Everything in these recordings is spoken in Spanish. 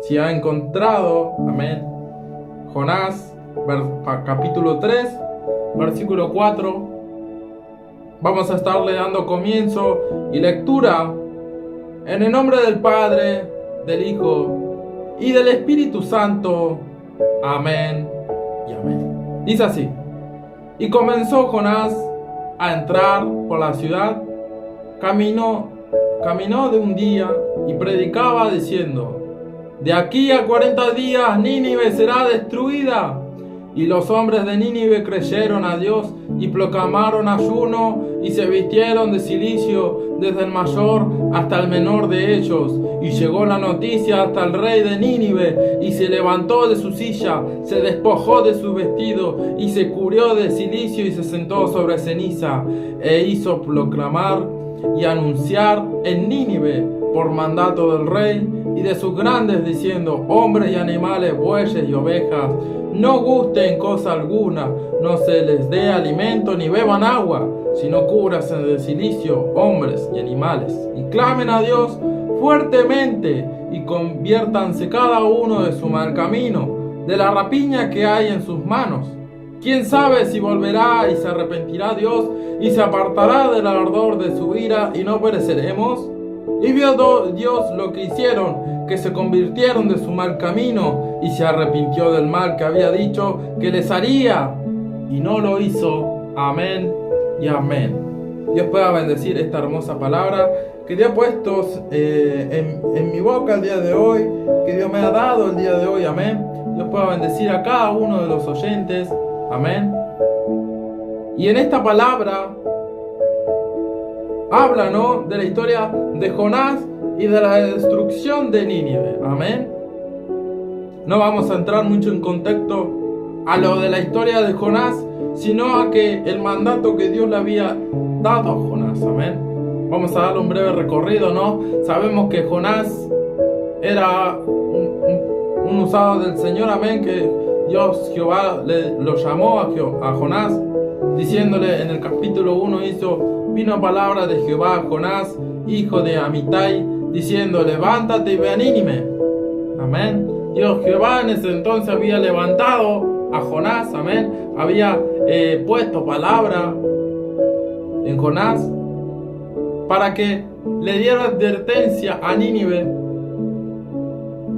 si ha encontrado, amén, Jonás, capítulo 3, versículo 4, vamos a estarle dando comienzo y lectura en el nombre del Padre, del Hijo y del Espíritu Santo. Amén y amén. Dice así: y comenzó Jonás a entrar por la ciudad, caminó de un día y predicaba diciendo: de aquí a 40 días Nínive será destruida. Y los hombres de Nínive creyeron a Dios y proclamaron ayuno y se vistieron de cilicio desde el mayor hasta el menor de ellos. Y llegó la noticia hasta el rey de Nínive y se levantó de su silla, se despojó de su vestido y se cubrió de cilicio y se sentó sobre ceniza e hizo proclamar y anunciar en Nínive por mandato del rey y de sus grandes, diciendo: hombres y animales, bueyes y ovejas, no gusten cosa alguna, no se les dé alimento ni beban agua, sino cúbranse de cilicio hombres y animales, y clamen a Dios fuertemente, y conviértanse cada uno de su mal camino, de la rapiña que hay en sus manos. ¿Quién sabe si volverá y se arrepentirá Dios y se apartará del ardor de su ira y no pereceremos? Y vio Dios lo que hicieron, que se convirtieron de su mal camino, y se arrepintió del mal que había dicho que les haría, y no lo hizo. Amén y amén. Dios pueda bendecir esta hermosa palabra que Dios ha puesto en mi boca el día de hoy, que Dios me ha dado el día de hoy. Amén. Dios pueda bendecir a cada uno de los oyentes. Amén. Y en esta palabra habla, ¿no?, de la historia de Jonás y de la destrucción de Nínive. Amén. No vamos a entrar mucho en contexto a lo de la historia de Jonás, sino a que el mandato que Dios le había dado a Jonás. Amén. Vamos a darle un breve recorrido, ¿no? Sabemos que Jonás era un usado del Señor. Amén. Que Dios, Jehová, lo llamó a Jonás, diciéndole en el capítulo 1, vino palabra de Jehová a Jonás, hijo de Amitai, diciendo: levántate y ve a Nínive. Amén. Dios Jehová en ese entonces había levantado a Jonás. Amén. Había puesto palabra en Jonás para que le diera advertencia a Nínive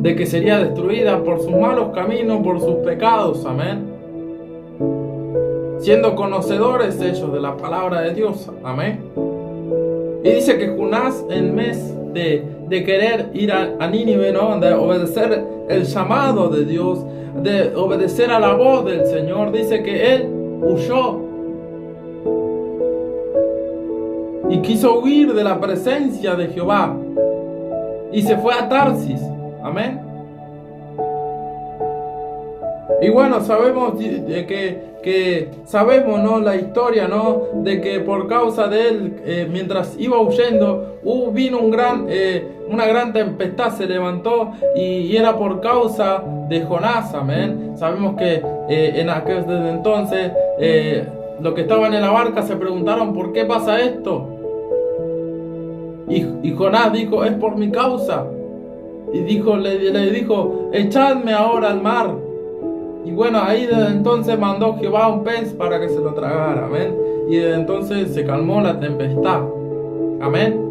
de que sería destruida por sus malos caminos, por sus pecados. Amén. Siendo conocedores ellos de la palabra de Dios. Amén. Y dice que Jonás, en vez de querer ir a Nínive, ¿no?, de obedecer el llamado de Dios, de obedecer a la voz del Señor, dice que él huyó y quiso huir de la presencia de Jehová y se fue a Tarsis. Amén. Y bueno, sabemos sabemos, ¿no?, la historia, ¿no?, de que por causa de él, mientras iba huyendo, vino una gran tempestad, se levantó, y era por causa de Jonás. Amén. Sabemos que en aquel desde entonces los que estaban en la barca se preguntaron: ¿por qué pasa esto? Y Jonás dijo: es por mi causa. Y le dijo: echadme ahora al mar. Y bueno, ahí desde entonces mandó Jehová un pez para que se lo tragara. Amén. Y desde entonces se calmó la tempestad. Amén.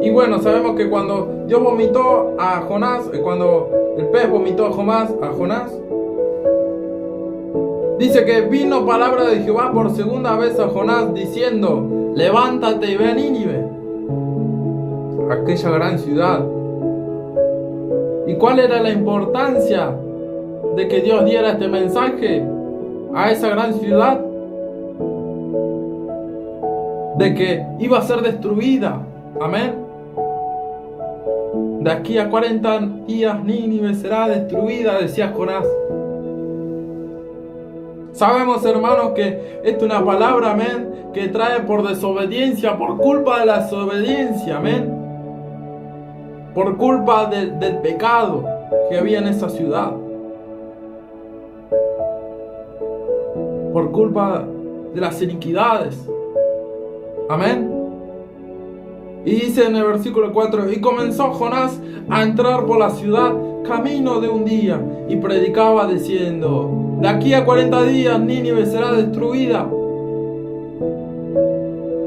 Y bueno, sabemos que cuando Dios vomitó a Jonás, cuando el pez vomitó a Jonás, dice que vino palabra de Jehová por segunda vez a Jonás diciendo: levántate y ve a Nínive, aquella gran ciudad. ¿Y cuál era la importancia de que Dios diera este mensaje a esa gran ciudad? De que iba a ser destruida. Amén. De aquí a 40 días Nínive será destruida, decía Jonás. Sabemos, hermanos, que esta es una palabra, amén, que trae por desobediencia, por culpa de la desobediencia, amén, por culpa del pecado que había en esa ciudad, por culpa de las iniquidades. Amén. Y dice en el versículo 4, y comenzó Jonás a entrar por la ciudad camino de un día, y predicaba diciendo, de aquí a 40 días Nínive será destruida.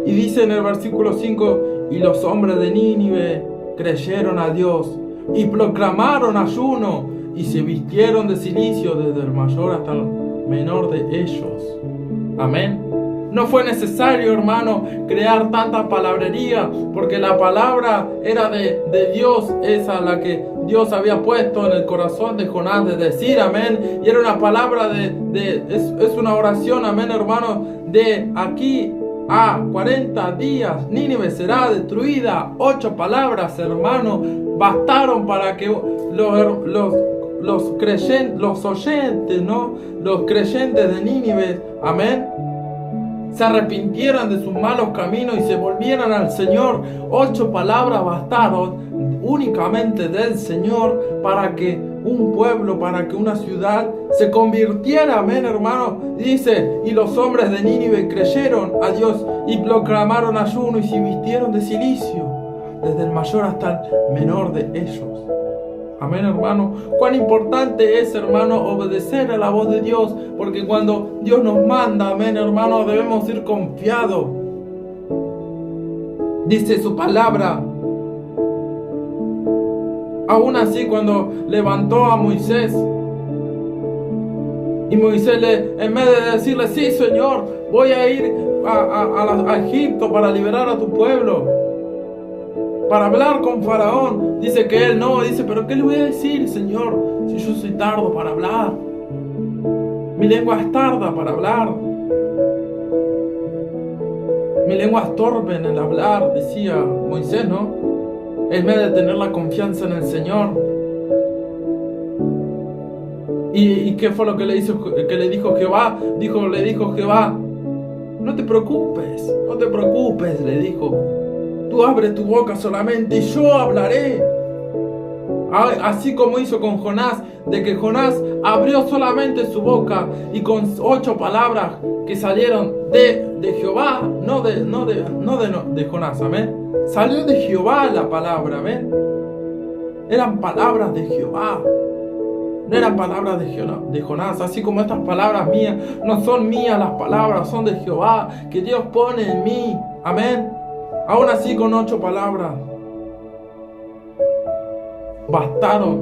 Y dice en el versículo 5, y los hombres de Nínive creyeron a Dios, y proclamaron ayuno, y se vistieron de cilicio desde el mayor hasta el menor de ellos. Amén. No fue necesario, hermano, crear tanta palabrería, porque la palabra era de Dios, esa la que Dios había puesto en el corazón de Jonás de decir, amén. Y era una palabra es una oración, amén, hermano, de aquí a 40 días Nínive será destruida. 8 palabras, hermano, bastaron para que los oyentes, ¿no? Los creyentes de Nínive, amén, se arrepintieran de sus malos caminos y se volvieran al Señor. 8 palabras bastaron únicamente del Señor para que un pueblo, para que una ciudad se convirtiera, amén, hermano. Dice, y los hombres de Nínive creyeron a Dios y proclamaron ayuno y se vistieron de cilicio, desde el mayor hasta el menor de ellos. Amén, hermano. Cuán importante es, hermano, obedecer a la voz de Dios, porque cuando Dios nos manda, amén, hermano, debemos ir confiados. Dice su palabra. Aún así, cuando levantó a Moisés, y Moisés, en vez de decirle, sí, Señor, voy a ir a Egipto para liberar a tu pueblo, para hablar con Faraón, dice que él no, dice, pero ¿qué le voy a decir, Señor, si yo soy tardo para hablar? Mi lengua es tarda para hablar. Mi lengua es torpe en el hablar, decía Moisés, ¿no? En vez de tener la confianza en el Señor. ¿Y qué fue lo que le dijo Jehová? Le dijo Jehová, no te preocupes, le dijo. Tú abre tu boca solamente y yo hablaré. Así como hizo con Jonás, de que Jonás abrió solamente su boca y con 8 palabras que salieron de Jehová, no de Jonás, amén. Salió de Jehová la palabra, amén. Eran palabras de Jehová, no eran palabras de Jonás. Así como estas palabras mías, no son mías las palabras, son de Jehová, que Dios pone en mí, amén. Aún así, con 8 palabras bastaron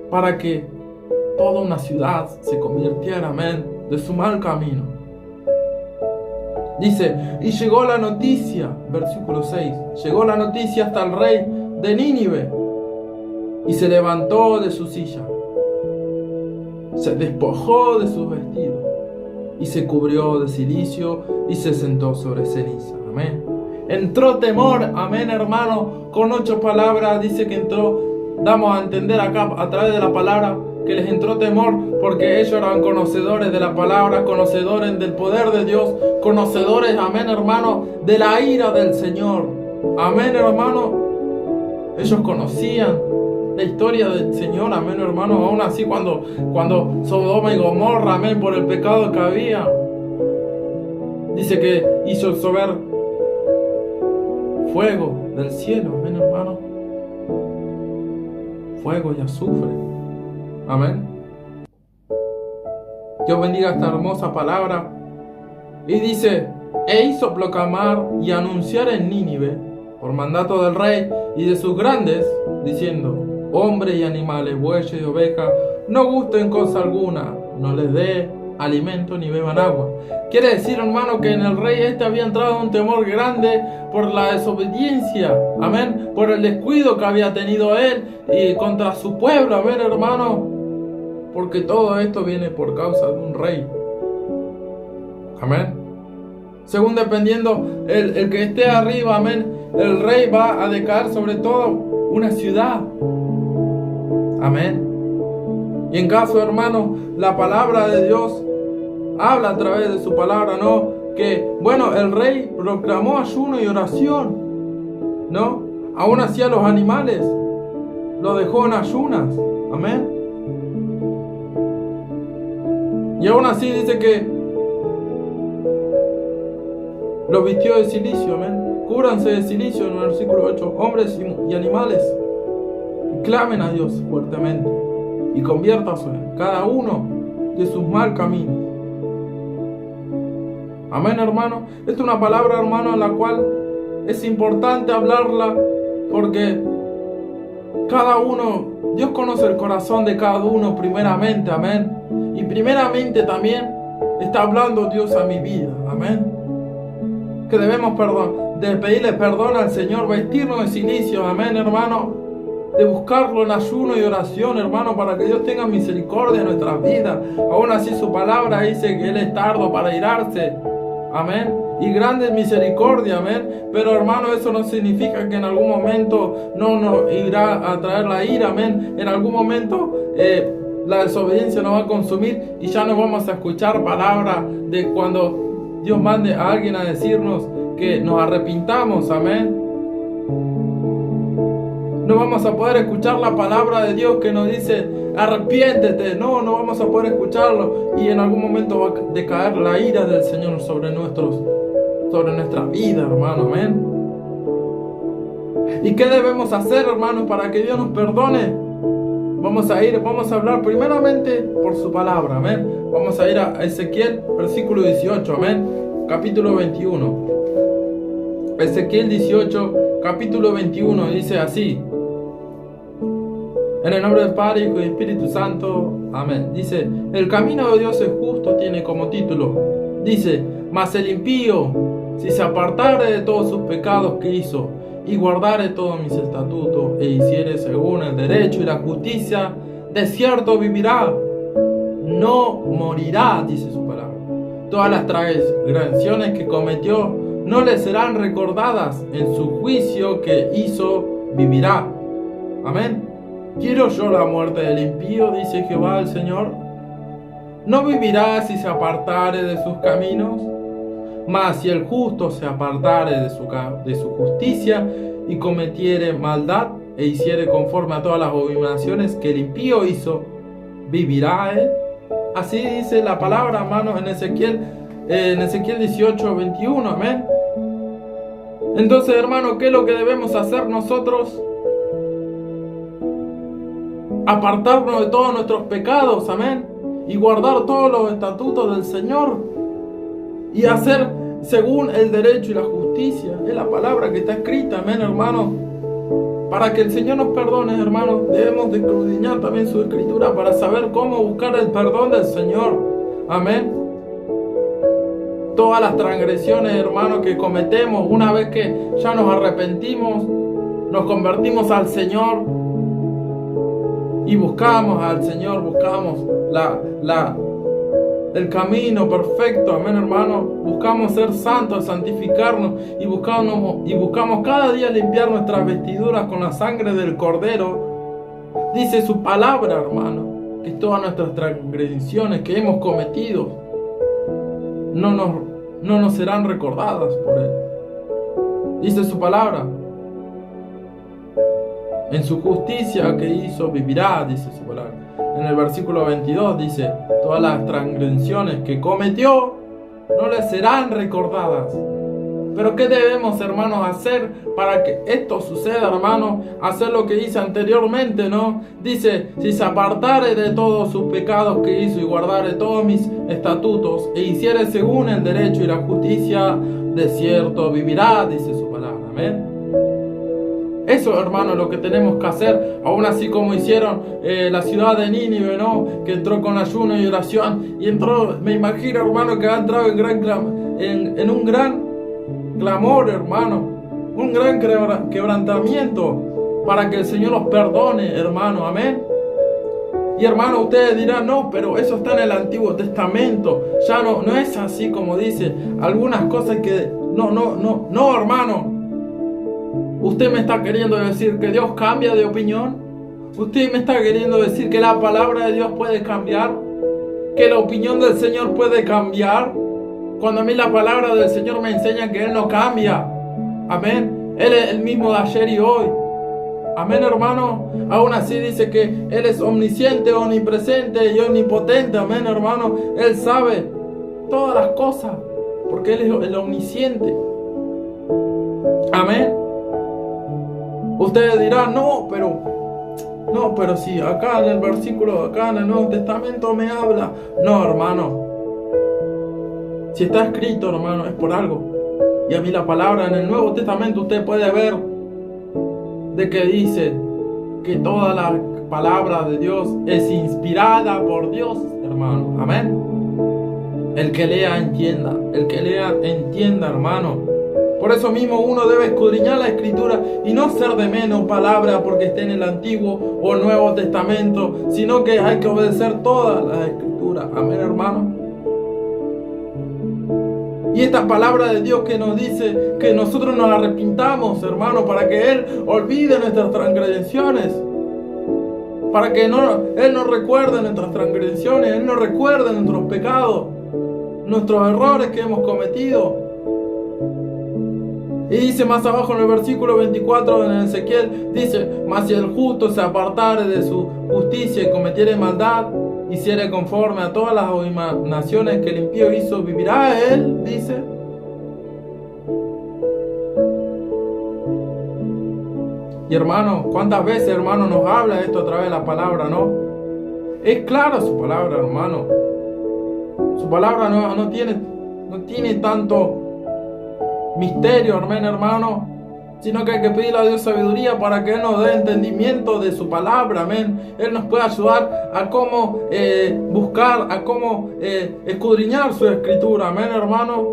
para que toda una ciudad se convirtiera, amén, de su mal camino. Dice, y llegó la noticia, versículo 6, llegó la noticia hasta el rey de Nínive, y se levantó de su silla, se despojó de sus vestidos, y se cubrió de cilicio, y se sentó sobre ceniza, amén. Entró temor, amén, hermano, con 8 palabras, dice que entró, damos a entender acá a través de la palabra, que les entró temor, porque ellos eran conocedores de la palabra, conocedores del poder de Dios, conocedores, amén, hermano, de la ira del Señor, amén, hermano. Ellos conocían la historia del Señor, amén, hermano. Aún así, cuando Sodoma y Gomorra, amén, por el pecado que había, dice que hizo llover fuego del cielo, amén, hermano. Fuego y azufre, amén. Dios bendiga esta hermosa palabra. Y dice, e hizo proclamar y anunciar en Nínive, por mandato del rey y de sus grandes, diciendo, hombres y animales, bueyes y ovejas, no gusten cosa alguna, no les dé alimento ni beban agua. Quiere decir, hermano, que en el rey había entrado un temor grande por la desobediencia, amén, por el descuido que había tenido él y contra su pueblo, amén, hermano, porque todo esto viene por causa de un rey, amén. Según dependiendo el que esté arriba, amén, el rey va a decaer sobre todo una ciudad, amén. Y en caso, hermano, la palabra de Dios habla a través de su palabra, ¿no? Que, bueno, el rey proclamó ayuno y oración, ¿no? Aún así a los animales los dejó en ayunas, amén. Y aún así dice que los vistió de cilicio, amén. cúbranse de silicio en el versículo 8, hombres y animales, y clamen a Dios fuertemente, y conviértase cada uno de sus mal caminos. Amén, hermano. Esta es una palabra, hermano, en la cual es importante hablarla, porque cada uno, Dios conoce el corazón de cada uno primeramente, amén. Y primeramente también está hablando Dios a mi vida, amén. Que debemos de pedirle perdón al Señor, vestirnos de silicio, amén, hermano. De buscarlo en ayuno y oración, hermano, para que Dios tenga misericordia en nuestras vidas. Aún así su palabra dice que Él es tardo para irarse, amén, y grande es misericordia, amén. Pero hermano, eso no significa que en algún momento no nos irá a traer la ira, amén. En algún momento la desobediencia nos va a consumir y ya no vamos a escuchar palabra de cuando Dios mande a alguien a decirnos que nos arrepintamos, amén. No vamos a poder escuchar la palabra de Dios que nos dice arrepiéntete. No vamos a poder escucharlo. Y en algún momento va a decaer la ira del Señor sobre nuestra vida, hermano, amén. ¿Y qué debemos hacer, hermanos, para que Dios nos perdone? Vamos a hablar primeramente por su palabra, amén. Vamos a ir a Ezequiel, versículo 18, amén. Capítulo 21. Ezequiel 18, capítulo 21, dice así. En el nombre del Padre, Hijo y Espíritu Santo, amén. Dice, el camino de Dios es justo, tiene como título. Dice, mas el impío, si se apartare de todos sus pecados que hizo, y guardare todos mis estatutos, e hiciere según el derecho y la justicia, de cierto vivirá, no morirá, dice su palabra. Todas las transgresiones que cometió no le serán recordadas, en su juicio que hizo vivirá. Amén. ¿Quiero yo la muerte del impío?, dice Jehová el Señor. ¿No vivirá si se apartare de sus caminos? Mas si el justo se apartare de su justicia y cometiere maldad e hiciere conforme a todas las abominaciones que el impío hizo, ¿vivirá él? Así dice la palabra, hermanos, en Ezequiel 18, 21, amén. Entonces, hermano, ¿qué es lo que debemos hacer nosotros? Apartarnos de todos nuestros pecados, amén, y guardar todos los estatutos del Señor y hacer según el derecho y la justicia. Es la palabra que está escrita, amén, hermano. Para que el Señor nos perdone, hermano, debemos de escudriñar también su escritura para saber cómo buscar el perdón del Señor, amén. Todas las transgresiones, hermano, que cometemos, una vez que ya nos arrepentimos, nos convertimos al Señor y buscamos al Señor, buscamos el camino perfecto, amén, hermano. Buscamos ser santos, santificarnos y buscamos cada día limpiar nuestras vestiduras con la sangre del Cordero. Dice su palabra, hermano, que todas nuestras transgresiones que hemos cometido no nos serán recordadas por Él. Dice su palabra. En su justicia que hizo vivirá, dice su palabra. En el versículo 22 dice, todas las transgresiones que cometió no le serán recordadas. Pero ¿qué debemos, hermanos, hacer para que esto suceda, hermanos? Hacer lo que hice anteriormente, ¿no? Dice, si se apartare de todos sus pecados que hizo y guardare todos mis estatutos e hiciere según el derecho y la justicia, de cierto vivirá, dice su palabra, amén. Eso, hermano, es lo que tenemos que hacer, aún así como hicieron la ciudad de Nínive, ¿no? Que entró con ayuno y oración, y entró, me imagino, hermano, que ha entrado en un gran clamor, hermano, un gran quebrantamiento para que el Señor los perdone, hermano, amén. Y hermano, ustedes dirán, no, pero eso está en el Antiguo Testamento, ya no es así como dice, algunas cosas que, no, hermano. ¿Usted me está queriendo decir que Dios cambia de opinión? ¿Usted me está queriendo decir que la palabra de Dios puede cambiar? ¿Que la opinión del Señor puede cambiar? Cuando a mí la palabra del Señor me enseña que Él no cambia. Amén. Él es el mismo de ayer y hoy. Amén, hermano. Aún así dice que Él es omnisciente, omnipresente y omnipotente. Amén, hermano. Él sabe todas las cosas porque Él es el omnisciente. Amén. Ustedes dirán, no, pero si acá en el versículo, acá en el Nuevo Testamento me habla. No, hermano. Si está escrito, hermano, es por algo. Y a mí la palabra en el Nuevo Testamento usted puede ver de que dice que toda la palabra de Dios es inspirada por Dios, hermano. Amén. El que lea entienda. El que lea entienda, hermano. Por eso mismo uno debe escudriñar la Escritura y no ser de menos palabra porque esté en el Antiguo o Nuevo Testamento, sino que hay que obedecer todas las Escrituras. Amén, hermano. Y esta palabra de Dios que nos dice que nosotros nos arrepintamos, hermano, para que Él olvide nuestras transgresiones. Para que Él no recuerde nuestras transgresiones, Él no recuerde nuestros pecados, nuestros errores que hemos cometido. Y dice más abajo en el versículo 24 en Ezequiel, dice, mas si el justo se apartare de su justicia y cometiere maldad, hiciere conforme a todas las abominaciones que el impío hizo, vivirá él, dice. Y hermano, ¿cuántas veces, hermano, nos habla esto a través de la palabra, no? Es clara su palabra, hermano. Su palabra no tiene tanto misterio, hermano, sino que hay que pedirle a Dios sabiduría para que Él nos dé entendimiento de su palabra, amén. Él nos puede ayudar a cómo buscar, a cómo escudriñar su Escritura, amén, hermano.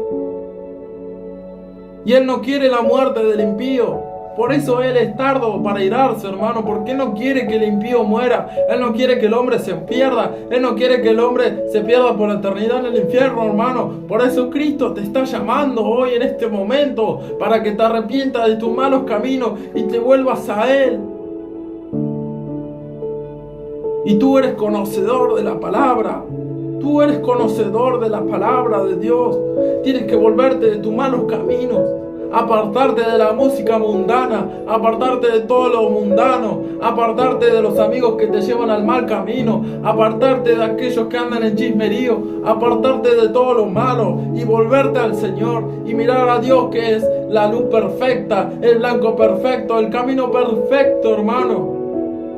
Y Él no quiere la muerte del impío. Por eso Él es tardo para irarse, hermano, porque Él no quiere que el impío muera. Él no quiere que el hombre se pierda. Él no quiere que el hombre se pierda por la eternidad en el infierno, hermano. Por eso Cristo te está llamando hoy en este momento para que te arrepientas de tus malos caminos y te vuelvas a Él. Y tú eres conocedor de la palabra. Tú eres conocedor de la palabra de Dios. Tienes que volverte de tus malos caminos. Apartarte de la música mundana, apartarte de todo lo mundano, apartarte de los amigos que te llevan al mal camino, apartarte de aquellos que andan en chismerío, apartarte de todo lo malo y volverte al Señor y mirar a Dios, que es la luz perfecta, el blanco perfecto, el camino perfecto, hermano.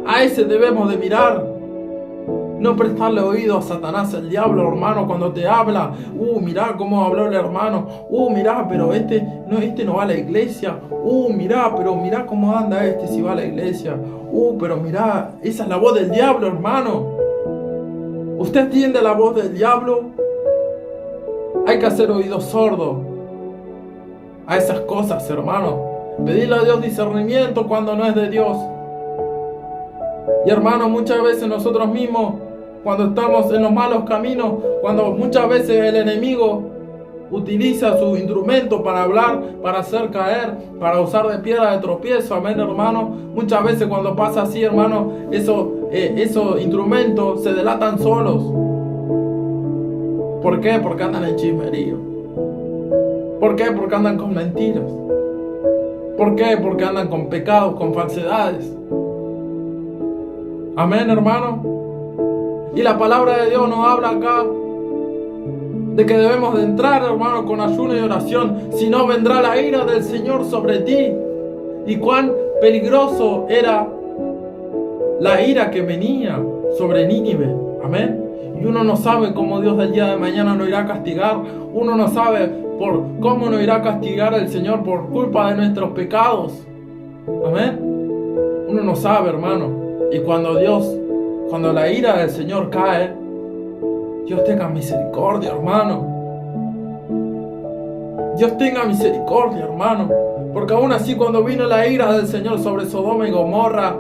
A ese debemos de mirar. No prestarle oído a Satanás, el diablo, hermano, cuando te habla. Mirá cómo habló el hermano. Mirá, pero este no va a la iglesia. Mirá, pero mirá cómo anda este si va a la iglesia. Pero mirá, esa es la voz del diablo, hermano. ¿Usted entiende la voz del diablo? Hay que hacer oídos sordos a esas cosas, hermano. Pedirle a Dios discernimiento cuando no es de Dios. Y hermano, muchas veces nosotros mismos, cuando estamos en los malos caminos, cuando muchas veces el enemigo utiliza sus instrumentos para hablar, para hacer caer, para usar de piedra de tropiezo, amén, hermano. Muchas veces cuando pasa así, hermano, esos instrumentos se delatan solos. ¿Por qué? Porque andan en chismerío. ¿Por qué? Porque andan con mentiras. ¿Por qué? Porque andan con pecados, con falsedades. Amén, hermano. Y la palabra de Dios nos habla acá de que debemos de entrar, hermano, con ayuno y oración. Si no, vendrá la ira del Señor sobre ti. Y cuán peligroso era la ira que venía sobre Nínive. Amén. Y uno no sabe cómo Dios del día de mañana nos irá a castigar. Uno no sabe por cómo nos irá a castigar el Señor por culpa de nuestros pecados. Amén. Uno no sabe, hermano. Y cuando la ira del Señor cae, Dios tenga misericordia, hermano. Dios tenga misericordia, hermano. Porque aún así, cuando vino la ira del Señor sobre Sodoma y Gomorra,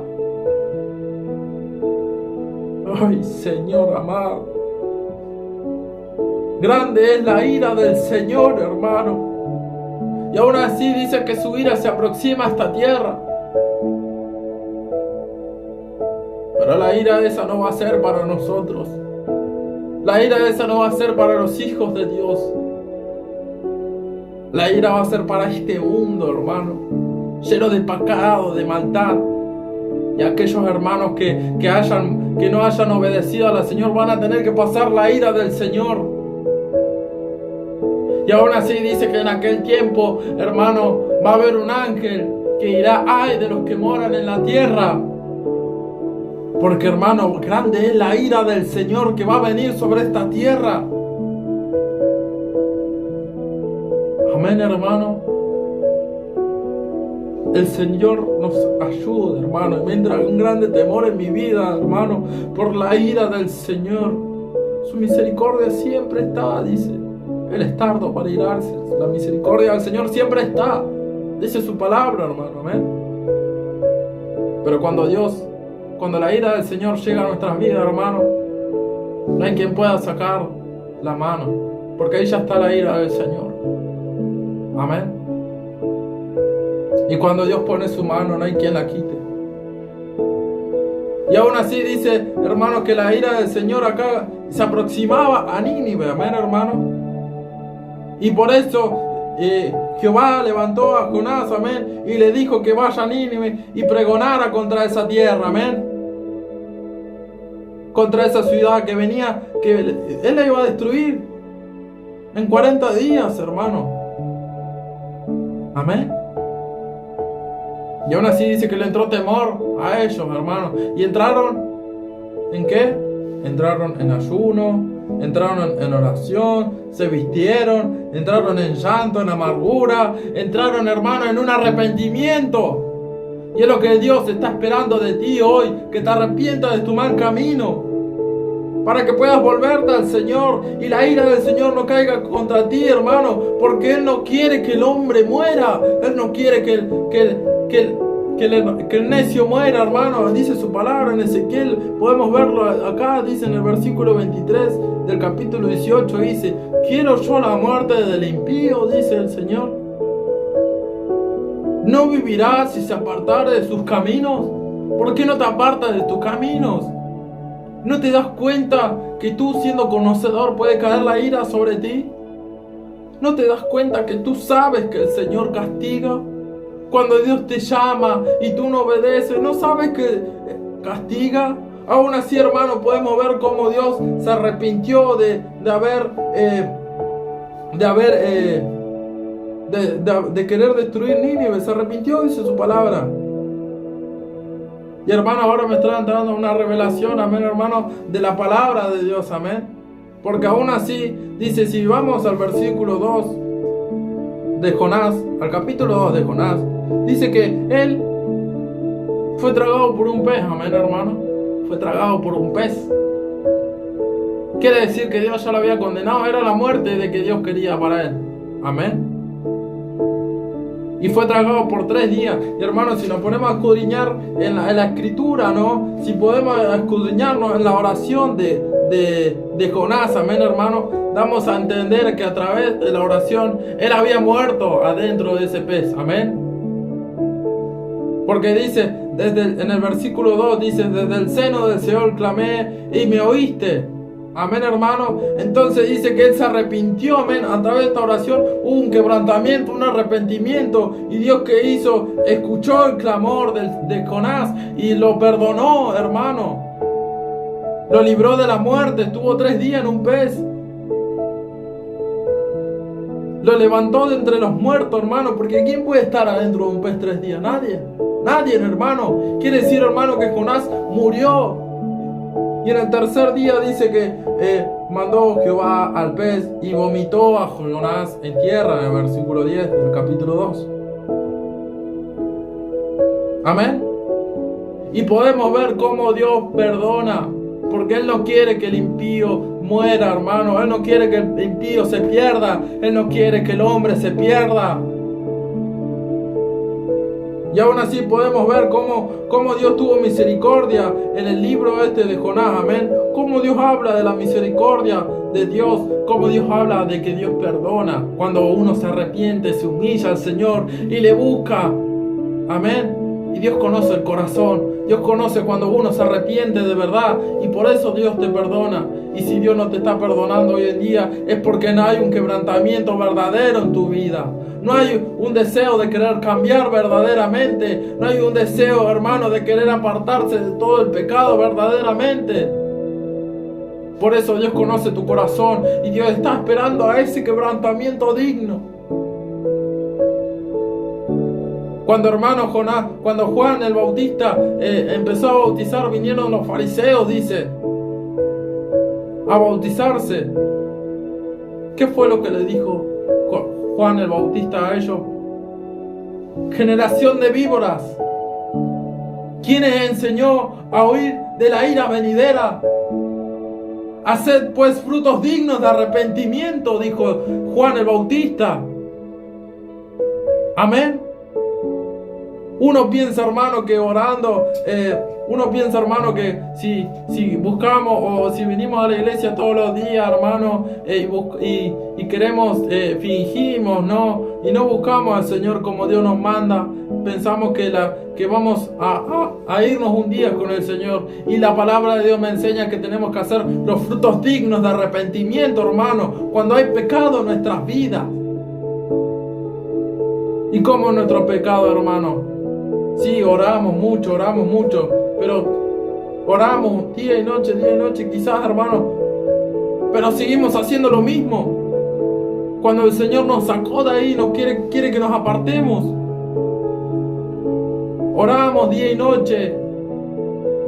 ay, Señor amado, grande es la ira del Señor, hermano. Y aún así dice que su ira se aproxima a esta tierra. Pero la ira esa no va a ser para nosotros. La ira esa no va a ser para los hijos de Dios. La ira va a ser para este mundo, hermano, lleno de pecado, de maldad. Y aquellos hermanos que no hayan obedecido al Señor van a tener que pasar la ira del Señor. Y aún así dice que en aquel tiempo, hermano, va a haber un ángel que dirá: ay de los que moran en la tierra. Porque, hermano, grande es la ira del Señor que va a venir sobre esta tierra. Amén, hermano. El Señor nos ayuda, hermano. Y me entra un grande temor en mi vida, hermano, por la ira del Señor. Su misericordia siempre está, dice. Él es tardo para irarse. La misericordia del Señor siempre está. Dice su palabra, hermano. Amén. Pero cuando la ira del Señor llega a nuestras vidas, hermano, no hay quien pueda sacar la mano, porque ahí ya está la ira del Señor. Amén. Y cuando Dios pone su mano, no hay quien la quite. Y aún así dice, hermano, que la ira del Señor acá se aproximaba a Nínive. Amén, hermano. Y por eso Jehová levantó a Jonás, amén, y le dijo que vaya a Nínive y pregonara contra esa tierra, amén, contra esa ciudad que venía, que él la iba a destruir en 40 días, hermano. Amén. Y aún así dice que le entró temor a ellos, hermano. Y entraron, ¿en qué? Entraron en ayuno, entraron en oración, se vistieron, entraron en llanto, en amargura, entraron, hermano, en un arrepentimiento. Y es lo que Dios está esperando de ti hoy, que te arrepientas de tu mal camino, para que puedas volverte al Señor y la ira del Señor no caiga contra ti, hermano, porque Él no quiere que el hombre muera. Él no quiere que el necio muera, hermano. Dice su palabra en Ezequiel, podemos verlo acá, dice en el versículo 23 del capítulo 18, dice: quiero yo la muerte del impío, dice el Señor. ¿No vivirá si se apartare de sus caminos? ¿Por qué no te apartas de tus caminos? ¿No te das cuenta que tú, siendo conocedor, puede caer la ira sobre ti? ¿No te das cuenta que tú sabes que el Señor castiga? Cuando Dios te llama y tú no obedeces, ¿no sabes que castiga? Aún así, hermano, podemos ver cómo Dios se arrepintió de querer destruir Nínive. Se arrepintió, dice su palabra. Y hermano, ahora me está entrando una revelación, amén, hermano, de la palabra de Dios, amén. Porque aún así, dice, si vamos al versículo 2 de Jonás, al capítulo 2 de Jonás, dice que él fue tragado por un pez, amén, hermano. Fue tragado por un pez. Quiere decir que Dios ya lo había condenado, era la muerte de que Dios quería para él, amén. Y fue tragado por 3 días. Y hermanos, si nos ponemos a escudriñar en la escritura, ¿no? Si podemos escudriñarnos en la oración de Jonás, amén, hermano, damos a entender que a través de la oración él había muerto adentro de ese pez, amén. Porque dice, en el versículo 2, dice: desde el seno del Seol clamé y me oíste. Amén, hermano. Entonces dice que él se arrepintió, amén. A través de esta oración hubo un quebrantamiento, un arrepentimiento. Y Dios, ¿qué hizo? Escuchó el clamor de Jonás y lo perdonó, hermano. Lo libró de la muerte. Estuvo 3 días en un pez. Lo levantó de entre los muertos, hermano. Porque ¿quién puede estar adentro de un pez 3 días? Nadie. Nadie, hermano. Quiere decir, hermano, que Jonás murió. Y en el 3er día dice que mandó Jehová al pez y vomitó a Jonás en tierra, en el versículo 10 del capítulo 2. Amén. Y podemos ver cómo Dios perdona, porque Él no quiere que el impío muera, hermano. Él no quiere que el impío se pierda. Él no quiere que el hombre se pierda. Y aún así podemos ver cómo Dios tuvo misericordia en el libro de Jonás, amén. Cómo Dios habla de la misericordia de Dios, cómo Dios habla de que Dios perdona. Cuando uno se arrepiente, se humilla al Señor y le busca, amén. Y Dios conoce el corazón. Dios conoce cuando uno se arrepiente de verdad, y por eso Dios te perdona. Y si Dios no te está perdonando hoy en día, es porque no hay un quebrantamiento verdadero en tu vida. No hay un deseo de querer cambiar verdaderamente. No hay un deseo, hermano, de querer apartarse de todo el pecado verdaderamente. Por eso Dios conoce tu corazón y Dios está esperando a ese quebrantamiento digno. Cuando cuando Juan el Bautista empezó a bautizar, vinieron los fariseos, dice, a bautizarse. ¿Qué fue lo que le dijo Juan el Bautista a ellos? Generación de víboras. ¿Quién les enseñó a huir de la ira venidera? Haced pues frutos dignos de arrepentimiento, dijo Juan el Bautista. Amén. Uno piensa, hermano, que orando, que si buscamos o si venimos a la iglesia todos los días, hermano, y queremos, fingimos, ¿no? Y no buscamos al Señor como Dios nos manda, pensamos que vamos a irnos un día con el Señor. Y la palabra de Dios me enseña que tenemos que hacer los frutos dignos de arrepentimiento, hermano, cuando hay pecado en nuestras vidas. ¿Y cómo es nuestro pecado, hermano? Sí, oramos mucho, pero oramos día y noche, quizás, hermano, pero seguimos haciendo lo mismo. Cuando el Señor nos sacó de ahí, quiere que nos apartemos. Oramos día y noche,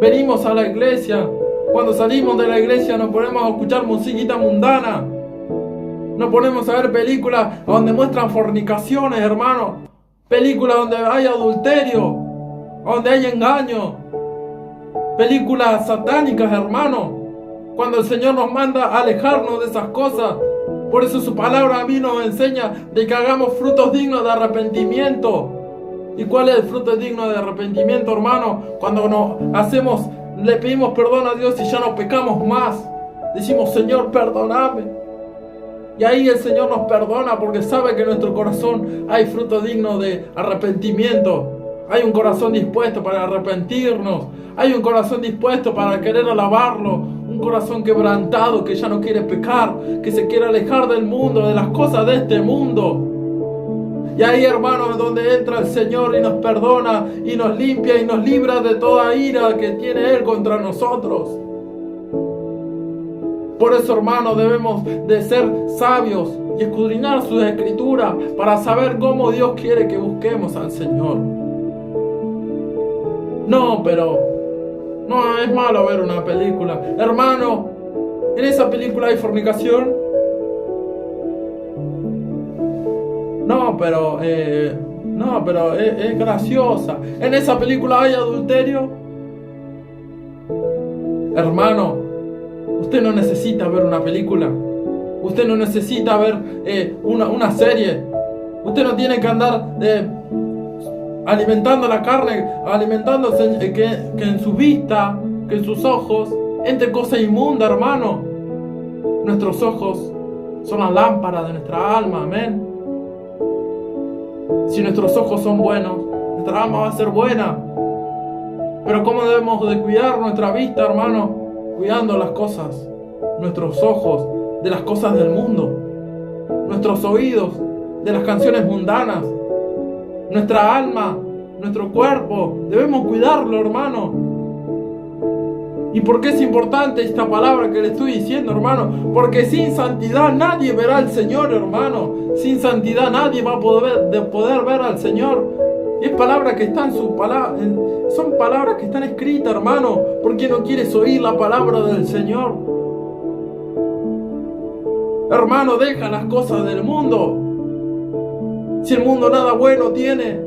venimos a la iglesia. Cuando salimos de la iglesia nos ponemos a escuchar musiquita mundana. Nos ponemos a ver películas donde muestran fornicaciones, hermano. Películas donde hay adulterio, donde hay engaño. Películas satánicas, hermano. Cuando el Señor nos manda a alejarnos de esas cosas. Por eso su palabra a mí nos enseña de que hagamos frutos dignos de arrepentimiento. ¿Y cuál es el fruto digno de arrepentimiento, hermano? Cuando le pedimos perdón a Dios y ya no pecamos más. Decimos, Señor, perdóname. Y ahí el Señor nos perdona porque sabe que en nuestro corazón hay fruto digno de arrepentimiento. Hay un corazón dispuesto para arrepentirnos. Hay un corazón dispuesto para querer alabarlo. Un corazón quebrantado que ya no quiere pecar, que se quiere alejar del mundo, de las cosas de este mundo. Y ahí, hermanos, es donde entra el Señor y nos perdona y nos limpia y nos libra de toda ira que tiene Él contra nosotros. Por eso, hermanos, debemos de ser sabios y escudriñar sus escrituras para saber cómo Dios quiere que busquemos al Señor. No es malo ver una película. Hermano, ¿en esa película hay fornicación? No, pero es graciosa. ¿En esa película hay adulterio? Hermano, usted no necesita ver una película. Usted no necesita ver una serie. Usted no tiene que andar alimentando la carne, alimentándose que en su vista, que en sus ojos entre cosa inmunda, hermano. Nuestros ojos son la lámpara de nuestra alma, amén. Si nuestros ojos son buenos, nuestra alma va a ser buena. Pero ¿cómo debemos de cuidar nuestra vista, hermano? Cuidando las cosas, nuestros ojos de las cosas del mundo, nuestros oídos de las canciones mundanas, nuestra alma, nuestro cuerpo, debemos cuidarlo, hermano. ¿Y por qué es importante esta palabra que le estoy diciendo, hermano? Porque sin santidad nadie verá al Señor, hermano. Sin santidad nadie va a poder ver al Señor. Y es palabra que está en su palabra, son palabras que están escritas, hermano. ¿Por qué no quieres oír la palabra del Señor? Hermano, deja las cosas del mundo. Si el mundo nada bueno tiene,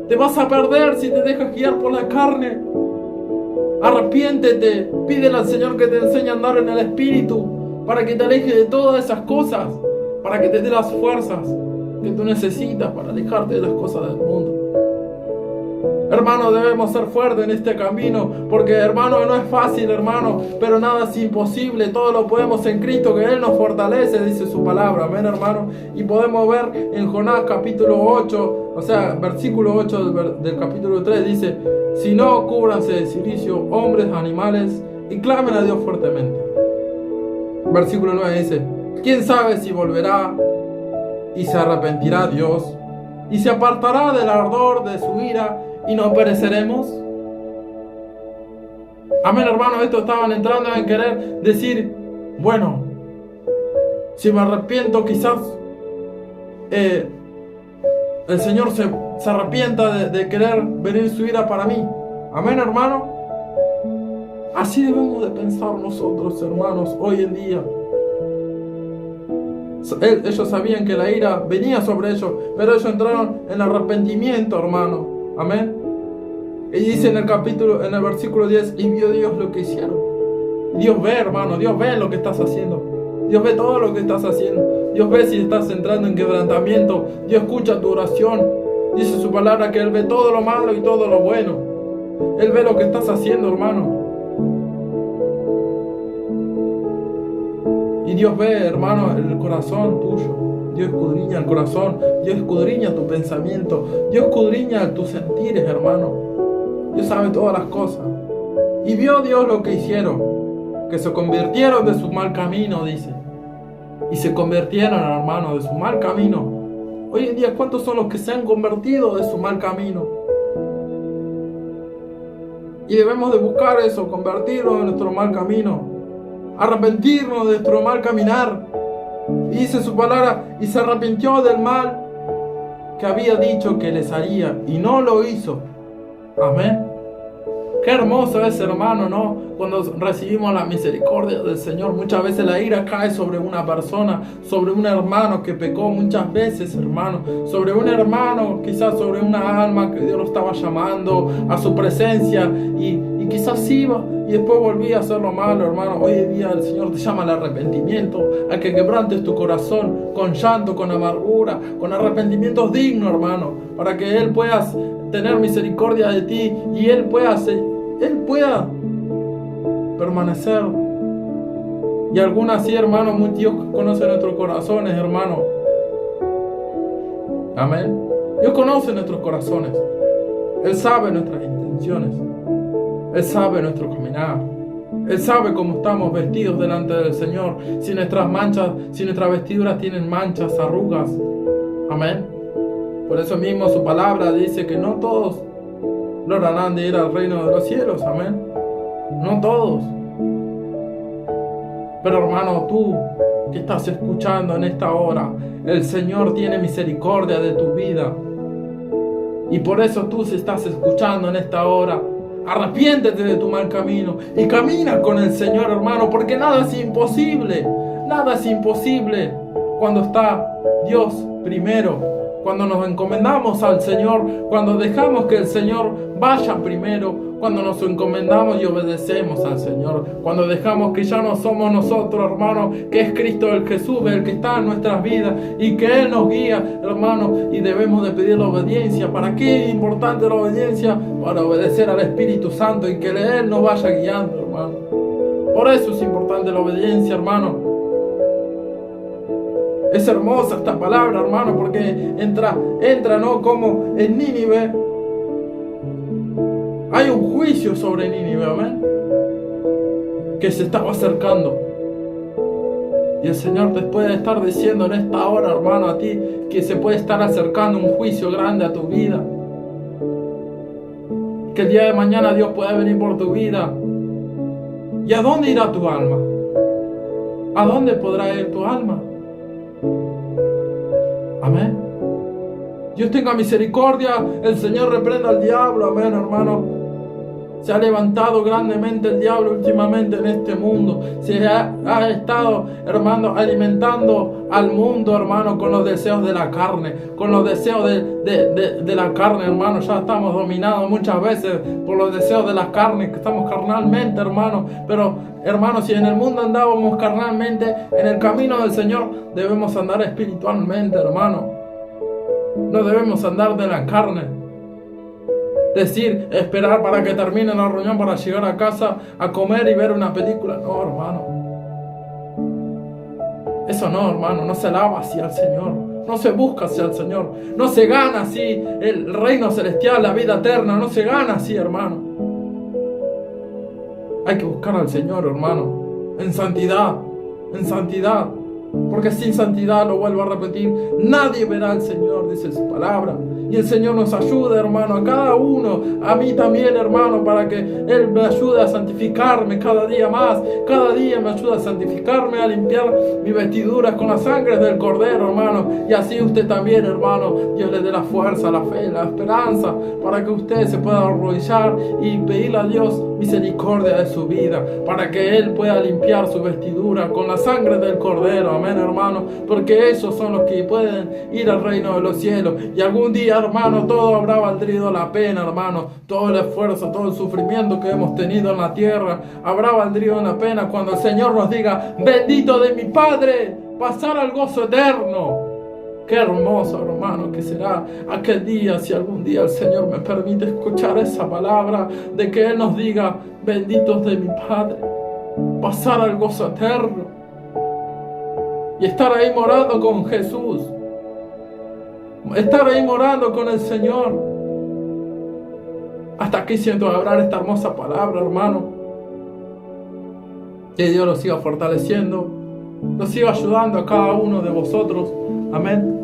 te vas a perder si te dejas guiar por la carne. Arrepiéntete, pídele al Señor que te enseñe a andar en el Espíritu, para que te aleje de todas esas cosas, para que te dé las fuerzas que tú necesitas para alejarte de las cosas del mundo. Hermano, debemos ser fuertes en este camino, porque, hermano, no es fácil, hermano, pero nada es imposible. Todo lo podemos en Cristo, que Él nos fortalece, dice su palabra, amén, hermano. Y podemos ver en Jonás capítulo 8, o sea, versículo 8 del capítulo 3, dice: si no, cúbranse de cilicio hombres, animales, y clamen a Dios fuertemente. Versículo 9 dice: ¿quién sabe si volverá y se arrepentirá Dios y se apartará del ardor de su ira y no pereceremos? Amén, hermano. Estos estaban entrando en querer decir, bueno, si me arrepiento quizás el Señor se arrepienta de querer venir su ira para mí. Amén, hermano. Así debemos de pensar nosotros, hermanos, hoy en día. Ellos sabían que la ira venía sobre ellos, pero ellos entraron en arrepentimiento, hermano. Amén. Y dice en el versículo 10, y vio Dios lo que hicieron. Dios ve, hermano, Dios ve lo que estás haciendo. Dios ve todo lo que estás haciendo. Dios ve si estás entrando en quebrantamiento. Dios escucha tu oración. Dice su palabra que Él ve todo lo malo y todo lo bueno. Él ve lo que estás haciendo, hermano. Y Dios ve, hermano, el corazón tuyo. Dios escudriña el corazón. Dios escudriña tu pensamiento. Dios escudriña tus sentires, hermano. Dios sabe todas las cosas. Y vio Dios lo que hicieron. Que se convirtieron de su mal camino, dice. Y se convirtieron, hermano, de su mal camino. Hoy en día, ¿cuántos son los que se han convertido de su mal camino? Y debemos de buscar eso, convertirnos de nuestro mal camino. Arrepentirnos de nuestro mal caminar. Y dice su palabra, y se arrepintió del mal que había dicho que les haría, y no lo hizo. Amén. Qué hermoso es, hermano, ¿no? Cuando recibimos la misericordia del Señor. Muchas veces la ira cae sobre una persona, sobre un hermano que pecó muchas veces, hermano. Sobre un hermano, quizás sobre una alma que Dios lo estaba llamando a su presencia. Y quizás iba y después volvía a hacer lo malo, hermano. Hoy en día el Señor te llama al arrepentimiento, a que quebrantes tu corazón con llanto, con amargura, con arrepentimientos dignos, hermano. Para que Él pueda tener misericordia de ti y Él pueda permanecer. Y algunas sí, hermano, muy Dios conoce nuestros corazones, hermano. Amén. Dios conoce nuestros corazones. Él sabe nuestras intenciones. Él sabe nuestro caminar. Él sabe cómo estamos vestidos delante del Señor. Si nuestras vestiduras tienen manchas, arrugas. Amén. Por eso mismo su palabra dice que no todos lograrán de ir al reino de los cielos. Amén. No todos. Pero hermano, tú que estás escuchando en esta hora, el Señor tiene misericordia de tu vida. Y por eso tú, si estás escuchando en esta hora, arrepiéntete de tu mal camino y camina con el Señor, hermano, porque nada es imposible. Nada es imposible cuando está Dios primero. Cuando nos encomendamos al Señor, cuando dejamos que el Señor vaya primero, cuando nos encomendamos y obedecemos al Señor, cuando dejamos que ya no somos nosotros, hermano, que es Cristo el Jesús, el que está en nuestras vidas y que Él nos guía, hermano, y debemos de pedir la obediencia. ¿Para qué es importante la obediencia? Para obedecer al Espíritu Santo y que Él nos vaya guiando, hermano. Por eso es importante la obediencia, hermano. Es hermosa esta palabra, hermano, porque entra, ¿no? Como en Nínive hay un juicio sobre Nínive, amén, que se estaba acercando. Y el Señor te puede estar diciendo en esta hora, hermano, a ti, que se puede estar acercando un juicio grande a tu vida. Que el día de mañana Dios pueda venir por tu vida. ¿Y a dónde irá tu alma? ¿A dónde podrá ir tu alma? Amén. Dios tenga misericordia. El Señor reprenda al diablo. Amén, hermano. Se ha levantado grandemente el diablo últimamente en este mundo. Se ha estado, hermano, alimentando al mundo, hermano, con los deseos de la carne. Con los deseos de la carne, hermano. Ya estamos dominados muchas veces por los deseos de la carne, que estamos carnalmente, hermano. Pero, hermano, si en el mundo andábamos carnalmente, en el camino del Señor debemos andar espiritualmente, hermano. No debemos andar de la carne. Decir, esperar para que termine la reunión para llegar a casa a comer y ver una película. No, hermano. Eso no, hermano. No se alaba así al Señor. No se busca hacia el Señor. No se gana así el reino celestial, la vida eterna. No se gana así, hermano. Hay que buscar al Señor, hermano. En santidad. En santidad. Porque sin santidad, lo vuelvo a repetir, nadie verá al Señor, dice su palabra. Y el Señor nos ayude, hermano, a cada uno, a mí también, hermano, para que Él me ayude a santificarme cada día más. Cada día me ayuda a santificarme, a limpiar mis vestiduras con la sangre del Cordero, hermano. Y así usted también, hermano, Dios le dé la fuerza, la fe, la esperanza, para que usted se pueda arrodillar y pedirle a Dios misericordia de su vida, para que Él pueda limpiar su vestidura con la sangre del Cordero. Amén, hermano, porque esos son los que pueden ir al reino de los cielos. Y algún día, hermano, todo habrá valido la pena, hermano. Todo el esfuerzo, todo el sufrimiento que hemos tenido en la tierra habrá valido la pena cuando el Señor nos diga: bendito de mi Padre, pasar al gozo eterno. Qué hermoso, hermano, que será aquel día, si algún día el Señor me permite escuchar esa palabra, de que Él nos diga: benditos de mi Padre, pasar al gozo eterno y estar ahí morando con Jesús, estar ahí morando con el Señor. Hasta aquí siento hablar esta hermosa palabra, hermano. Que Dios los siga fortaleciendo, los siga ayudando a cada uno de vosotros. Amén.